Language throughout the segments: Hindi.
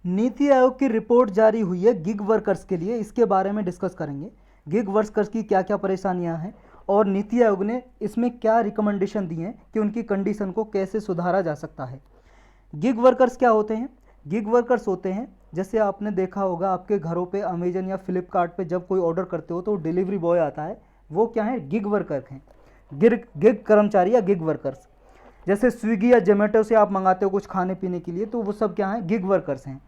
नीति आयोग की रिपोर्ट जारी हुई है गिग वर्कर्स के लिए, इसके बारे में डिस्कस करेंगे। गिग वर्कर्स की क्या क्या परेशानियां हैं और नीति आयोग ने इसमें क्या रिकमेंडेशन दी हैं कि उनकी कंडीशन को कैसे सुधारा जा सकता है। गिग वर्कर्स क्या होते हैं? गिग वर्कर्स होते हैं, जैसे आपने देखा होगा आपके घरों पे अमेजन या फ्लिपकार्ट पे जब कोई ऑर्डर करते हो तो डिलीवरी बॉय आता है, वो क्या है? गिग वर्कर हैं, गिग कर्मचारी या गिग वर्कर्स। जैसे स्विगी या जोमेटो से आप मंगाते हो कुछ खाने पीने के लिए, तो वो सब क्या है? गिग वर्कर्स हैं।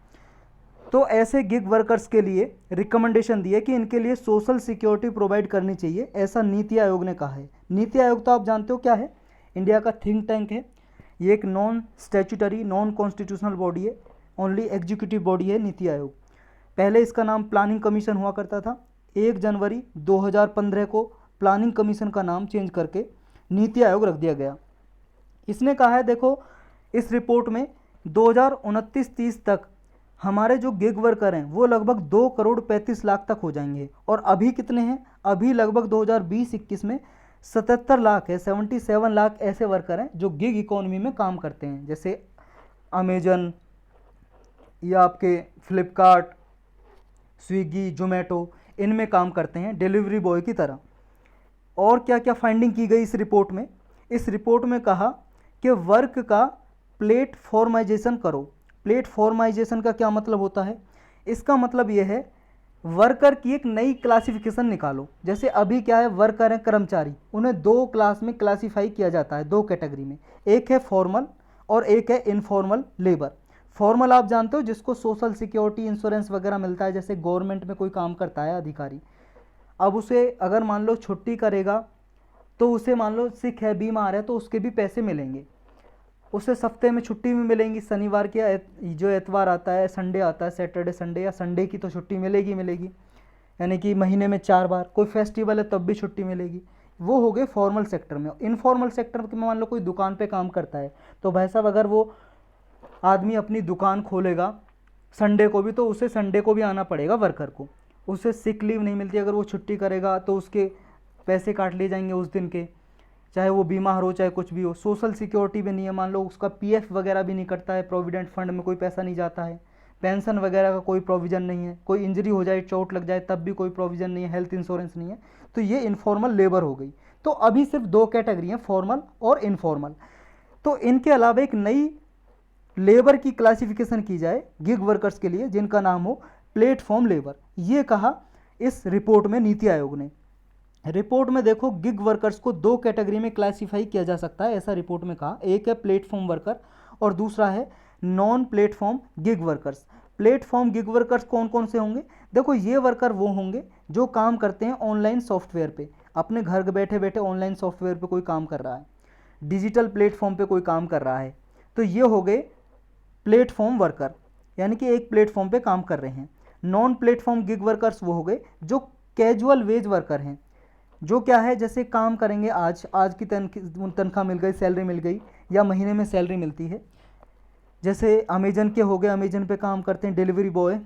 तो ऐसे गिग वर्कर्स के लिए रिकमेंडेशन दी है कि इनके लिए सोशल सिक्योरिटी प्रोवाइड करनी चाहिए, ऐसा नीति आयोग ने कहा है। नीति आयोग तो आप जानते हो क्या है? इंडिया का थिंक टैंक है। ये एक non statutory non constitutional body है, ओनली एग्जीक्यूटिव बॉडी है नीति आयोग। पहले इसका नाम प्लानिंग कमीशन हुआ करता था। 1 जनवरी 2015 को प्लानिंग कमीशन का नाम चेंज करके नीति आयोग रख दिया गया। इसने कहा है, देखो इस रिपोर्ट में 2029-30 तक हमारे जो गिग वर्कर हैं वो लगभग 2,35,00,000 तक हो जाएंगे। और अभी कितने हैं? अभी लगभग 2020-21 में 77 लाख है, 77 लाख ऐसे वर्कर हैं जो गिग इकोनॉमी में काम करते हैं, जैसे अमेजन या आपके फ्लिपकार्ट, स्विगी, जोमेटो, इनमें काम करते हैं डिलीवरी बॉय की तरह। और क्या क्या फाइंडिंग की गई इस रिपोर्ट में? इस रिपोर्ट में कहा कि वर्क का प्लेटफॉर्माइजेशन करो। प्लेटफॉर्माइजेशन का क्या मतलब होता है? इसका मतलब ये है वर्कर की एक नई क्लासिफिकेशन निकालो। जैसे अभी क्या है, वर्कर हैं कर्मचारी, उन्हें 2 क्लास में क्लासीफाई किया जाता है, 2 कैटेगरी में। एक है फॉर्मल और एक है इनफॉर्मल लेबर। फॉर्मल आप जानते हो जिसको सोशल सिक्योरिटी इंश्योरेंस वगैरह मिलता है, जैसे गवर्नमेंट में कोई काम करता है अधिकारी, अब उसे अगर मान लो छुट्टी करेगा तो उसे मान लो सिक है, बीमार है, तो उसके भी पैसे मिलेंगे। उसे हफ्ते में छुट्टी भी मिलेंगी, शनिवार के जो एतवार आता है, संडे आता है, सैटरडे संडे या संडे की तो छुट्टी मिलेगी मिलेगी, यानी कि महीने में 4 बार। कोई फेस्टिवल है तब भी छुट्टी मिलेगी। वो हो गए फॉर्मल सेक्टर में। इनफॉर्मल सेक्टर में मान लो कोई दुकान पे काम करता है, तो भाई साहब अगर वो आदमी अपनी दुकान खोलेगा संडे को भी, तो उसे संडे को भी आना पड़ेगा वर्कर को। उसे सिक लीव नहीं मिलती, अगर वो छुट्टी करेगा तो उसके पैसे काट लिए जाएंगे उस दिन के, चाहे वो बीमार हो चाहे कुछ भी हो। सोशल सिक्योरिटी भी नहीं है, मान लो उसका पीएफ वगैरह भी नहीं कटता है, प्रोविडेंट फंड में कोई पैसा नहीं जाता है, पेंशन वगैरह का कोई प्रोविज़न नहीं है, कोई इंजरी हो जाए, चोट लग जाए तब भी कोई प्रोविज़न नहीं है, हेल्थ इंश्योरेंस नहीं है, तो ये इनफॉर्मल लेबर हो गई। तो अभी सिर्फ 2 कैटेगरी हैं, फॉर्मल और इनफॉर्मल। तो इनके अलावा एक नई लेबर की क्लासिफिकेशन की जाए गिग वर्कर्स के लिए, जिनका नाम हो प्लेटफॉर्म लेबर। ये कहा इस रिपोर्ट में नीति आयोग ने। रिपोर्ट में देखो गिग वर्कर्स को 2 कैटेगरी में क्लासिफाई किया जा सकता है, ऐसा रिपोर्ट में कहा। एक है प्लेटफॉर्म वर्कर और दूसरा है non platform gig workers. Platform gig workers कौन कौन से होंगे? देखो ये वर्कर वो होंगे जो काम करते हैं ऑनलाइन सॉफ्टवेयर पे, अपने घर बैठे बैठे ऑनलाइन सॉफ्टवेयर पे कोई काम कर रहा है, डिजिटल प्लेटफॉर्म पे कोई काम कर रहा है, तो ये हो गए प्लेटफॉर्म वर्कर, यानी कि एक प्लेटफॉर्म पे काम कर रहे हैं। नॉन प्लेटफॉर्म गिग वर्कर्स वो हो गए जो कैजुअल वेज वर्कर हैं, जो क्या है, जैसे काम करेंगे आज की तनख्वाह मिल गई, सैलरी मिल गई, या महीने में सैलरी मिलती है। जैसे अमेजन के हो गए, अमेजन पे काम करते हैं डिलीवरी बॉय,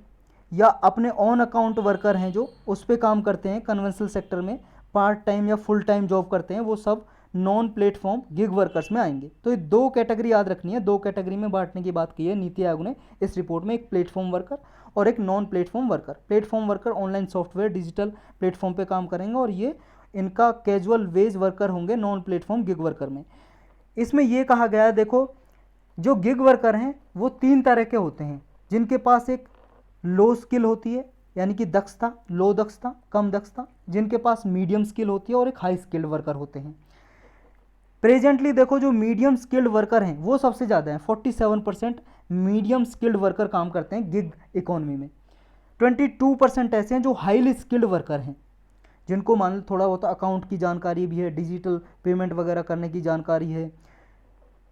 या अपने ऑन अकाउंट वर्कर हैं जो उस पर काम करते हैं कन्वेंशनल सेक्टर में, पार्ट टाइम या फुल टाइम जॉब करते हैं, वो सब नॉन प्लेटफॉर्म गिग वर्कर्स में आएंगे। तो ये 2 कैटेगरी याद रखनी है, 2 कैटेगरी में बांटने की बात की है नीति आयोग ने इस रिपोर्ट में, एक प्लेटफॉर्म वर्कर और एक non platform worker. Platform worker online software digital platform पे काम करेंगे और ये इनका कैजुअल वेज वर्कर होंगे नॉन प्लेटफॉर्म गिग वर्कर में। इसमें यह कहा गया है, देखो जो गिग वर्कर हैं वो 3 तरह के होते हैं, जिनके पास एक लो स्किल होती है, यानी कि दक्षता, लो दक्षता, कम दक्षता, जिनके पास मीडियम स्किल होती है, और एक हाई स्किल्ड वर्कर होते हैं। प्रेजेंटली देखो जो मीडियम स्किल्ड वर्कर हैं वो सबसे ज़्यादा हैं, 47% मीडियम स्किल्ड वर्कर काम करते हैं गिग इकोनॉमी में। 22% ऐसे हैं जो हाईली स्किल्ड वर्कर हैं, जिनको मान लो थोड़ा बहुत अकाउंट की जानकारी भी है, डिजिटल पेमेंट वगैरह करने की जानकारी है।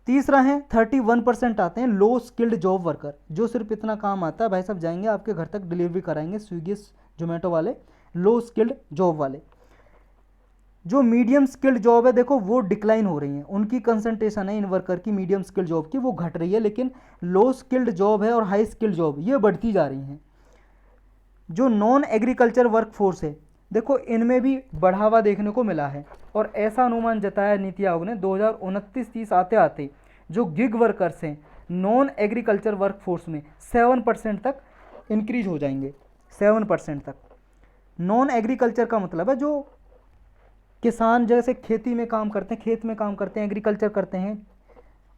तीसरा है 31% आते हैं लो स्किल्ड जॉब वर्कर, जो सिर्फ इतना काम आता है, भाई साहब जाएंगे आपके घर तक डिलीवरी कराएंगे, स्विगी जोमेटो वाले, लो स्किल्ड जॉब वाले। जो मीडियम स्किल्ड जॉब है देखो वो डिक्लाइन हो रही हैं, उनकी कंसंट्रेशन है इन वर्कर की मीडियम स्किल्ड जॉब की, वो घट रही है, लेकिन लो स्किल्ड जॉब है और हाई स्किल्ड जॉब ये बढ़ती जा रही हैं। जो नॉन एग्रीकल्चर वर्क फोर्स है देखो इनमें भी बढ़ावा देखने को मिला है, और ऐसा अनुमान जताया नीति आयोग ने 2029-30 आते आते जो गिग वर्कर्स हैं नॉन एग्रीकल्चर वर्कफोर्स में 7% तक इंक्रीज हो जाएंगे, 7% तक। नॉन एग्रीकल्चर का मतलब है जो किसान जैसे खेती में काम करते हैं, खेत में काम करते हैं, एग्रीकल्चर करते हैं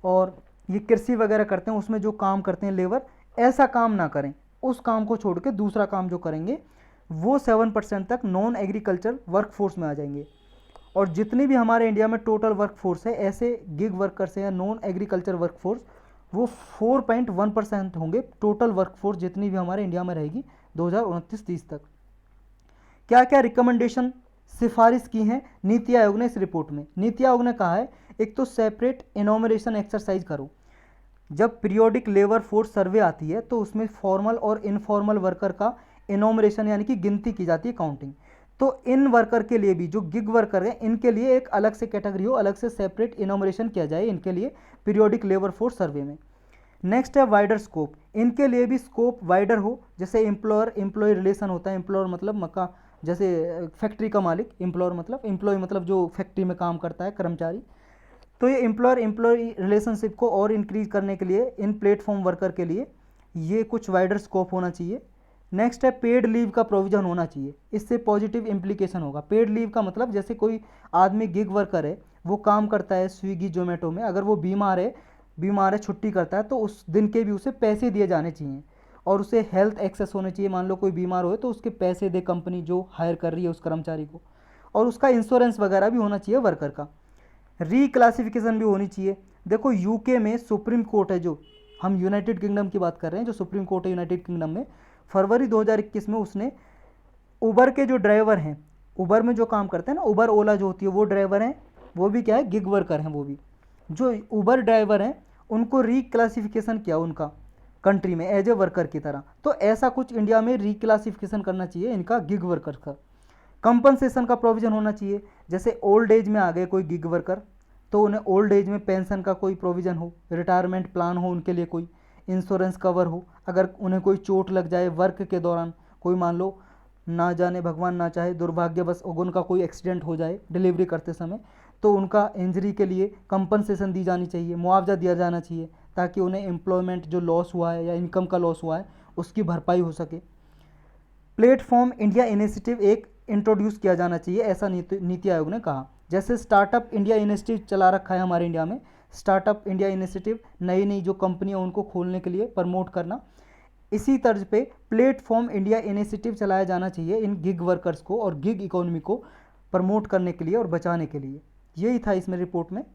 और ये कृषि वगैरह करते हैं, उसमें जो काम करते हैं लेबर, ऐसा काम ना करें, उस काम को छोड़ के दूसरा काम जो करेंगे वो 7% तक नॉन एग्रीकल्चर वर्कफोर्स में आ जाएंगे। और जितनी भी हमारे इंडिया में टोटल वर्कफोर्स है, ऐसे गिग वर्कर्स हैं या नॉन एग्रीकल्चर वर्कफोर्स, वो 4.1% होंगे टोटल वर्कफोर्स जितनी भी हमारे इंडिया में रहेगी 2029-30 तक। क्या क्या रिकमेंडेशन सिफारिश की हैं नीति आयोग ने इस रिपोर्ट में? नीति आयोग ने कहा है एक तो सेपरेट इनोमरेशन एक्सरसाइज करो। जब पीरियोडिक लेबर फोर्स सर्वे आती है तो उसमें फॉर्मल और इनफॉर्मल वर्कर का इनोमरेशन यानी कि गिनती की जाती है, काउंटिंग। तो इन वर्कर के लिए भी जो गिग वर्कर हैं इनके लिए एक अलग से कैटेगरी हो, अलग से सेपरेट इनोमरेशन किया जाए इनके लिए पीरियोडिक लेबर फोर्स सर्वे में। नेक्स्ट है वाइडर स्कोप, इनके लिए भी स्कोप वाइडर हो, जैसे एम्प्लॉयर एम्प्लॉय रिलेशन होता है, एम्प्लॉयर मतलब मक्का जैसे फैक्ट्री का मालिक, एम्प्लॉय मतलब जो फैक्ट्री में काम करता है कर्मचारी। तो ये एम्प्लॉयर एम्प्लॉय रिलेशनशिप को और इंक्रीज करने के लिए इन प्लेटफॉर्म वर्कर के लिए ये कुछ वाइडर स्कोप होना चाहिए। नेक्स्ट है पेड लीव का प्रोविज़न होना चाहिए, इससे पॉजिटिव इम्प्लीकेशन होगा। पेड लीव का मतलब जैसे कोई आदमी गिग वर्कर है, वो काम करता है स्विगी जोमेटो में, अगर वो बीमार है छुट्टी करता है तो उस दिन के भी उसे पैसे दिए जाने चाहिए और उसे हेल्थ एक्सेस होने चाहिए। मान लो कोई बीमार हो तो उसके पैसे दे कंपनी जो हायर कर रही है उस कर्मचारी को, और उसका इंश्योरेंस वगैरह भी होना चाहिए वर्कर का। रीक्लासिफिकेशन भी होनी चाहिए। देखो यूके में सुप्रीम कोर्ट है, जो हम यूनाइटेड किंगडम की बात कर रहे हैं, जो सुप्रीम कोर्ट है यूनाइटेड किंगडम में, फरवरी 2021 में उसने उबर के जो ड्राइवर हैं, उबर में जो काम करते हैं ना, उबर ओला जो होती है, वो ड्राइवर हैं, वो भी क्या है गिग वर्कर हैं। वो भी जो उबर ड्राइवर हैं उनको रीक्लासिफिकेशन किया उनका कंट्री में एज ए वर्कर की तरह। तो ऐसा कुछ इंडिया में रीक्लासिफिकेशन करना चाहिए इनका गिग वर्कर का। कंपनसेशन का प्रोविज़न होना चाहिए, जैसे ओल्ड एज में आ गए कोई गिग वर्कर तो उन्हें ओल्ड एज में पेंशन का कोई प्रोविज़न हो, रिटायरमेंट प्लान हो, उनके लिए कोई इंश्योरेंस कवर हो। अगर उन्हें कोई चोट लग जाए वर्क के दौरान, कोई मान लो ना जाने भगवान ना चाहे दुर्भाग्यवश उनका कोई एक्सीडेंट हो जाए डिलीवरी करते समय, तो उनका इंजरी के लिए कंपनसेशन दी जानी चाहिए, मुआवजा दिया जाना चाहिए, ताकि उन्हें एम्प्लॉयमेंट जो लॉस हुआ है या इनकम का लॉस हुआ है उसकी भरपाई हो सके। प्लेटफॉर्म इंडिया इनिशिएटिव एक इंट्रोड्यूस किया जाना चाहिए, ऐसा नीति आयोग ने कहा। जैसे स्टार्टअप इंडिया इनिशिएटिव चला रखा है हमारे इंडिया में, स्टार्टअप इंडिया इनिशिएटिव नई नई जो कंपनियां उनको खोलने के लिए प्रमोट करना, इसी तर्ज पे प्लेटफॉर्म इंडिया इनिशिएटिव चलाया जाना चाहिए इन गिग वर्कर्स को और गिग इकोनॉमी को प्रमोट करने के लिए और बचाने के लिए। यही था इसमें रिपोर्ट में।